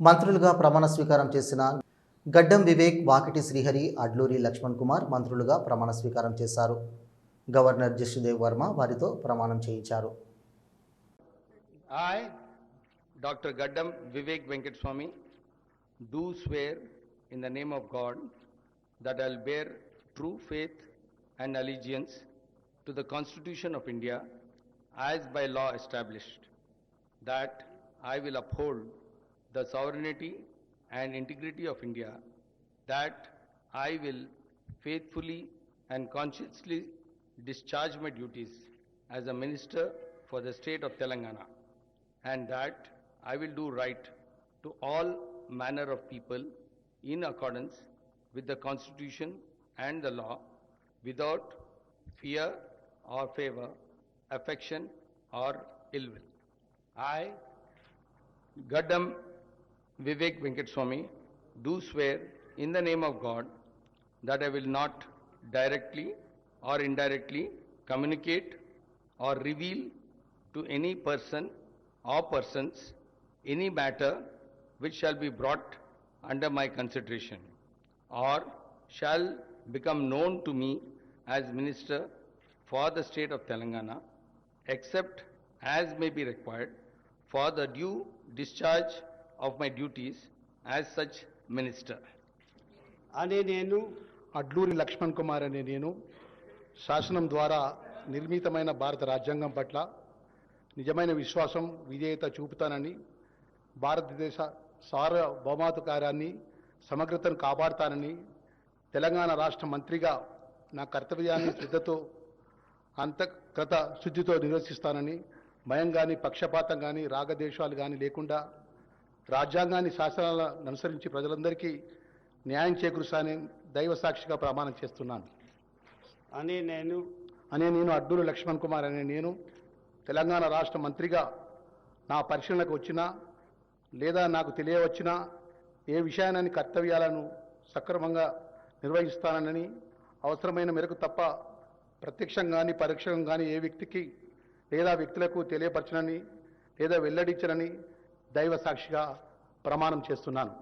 మంత్రులుగా ప్రమాణ స్వీకారం చేసిన గడ్డం వివేక్, వాకిటి శ్రీహరి, అడ్లూరి లక్ష్మణ్ కుమార్ మంత్రులుగా ప్రమాణ స్వీకారం చేశారు. గవర్నర్ జస్టిదేవ్ వర్మ వారితో ప్రమాణం చేయించారు. I, Dr. Gaddam Vivek Venkateswamy, do swear in the name of God that I will bear true faith and allegiance to the Constitution of India as by law established, that I will uphold the sovereignty and integrity of India, that I will faithfully and conscientiously discharge my duties as a minister for the state of Telangana, and that I will do right to all manner of people in accordance with the Constitution and the law, without fear or favor, affection or ill will. I, Gaddam Vivek Venkateswamy, do swear in the name of God that I will not directly or indirectly communicate or reveal to any person or persons any matter which shall be brought under my consideration or shall become known to me as Minister for the state of Telangana, except as may be required for the due discharge of my duties as such minister. అనే నేను అడ్లూరి లక్ష్మణ్ కుమార్ అనే నేను శాసనం ద్వారా నిర్మితమైన భారత రాజ్యాంగం పట్ల నిజమైన విశ్వాసం, విధేయత చూపుతానని, భారతదేశ సార్వభౌమాధికారాన్ని, సమగ్రతను కాపాడుతానని, తెలంగాణ రాష్ట్ర మంత్రిగా నా కర్తవ్యాన్ని శ్రద్ధతో, అంతఃకృత శుద్ధితో నిర్వర్తిస్తానని, భయం కానీ, పక్షపాతం కానీ, రాగద్వేషాలు కానీ లేకుండా రాజ్యాంగాన్ని, శాసనాలను అనుసరించి ప్రజలందరికీ న్యాయం చేకూరుస్తానని దైవ సాక్షిగా ప్రమాణం చేస్తున్నాను. అనే నేను అడ్లూరి లక్ష్మణ్ కుమార్ అనే నేను తెలంగాణ రాష్ట్ర మంత్రిగా నా పరిశీలనకు వచ్చినా లేదా నాకు తెలియవచ్చినా ఏ విషయాన్ని, కర్తవ్యాలను సక్రమంగా నిర్వహిస్తానని, అవసరమైన మేరకు తప్ప ప్రత్యక్షంగా కానీ పరోక్షంగా కానీ ఏ వ్యక్తికి లేదా వ్యక్తులకు తెలియపరచనని లేదా వెల్లడించనని దైవ సాక్షిగా ప్రమాణం చేస్తున్నాను.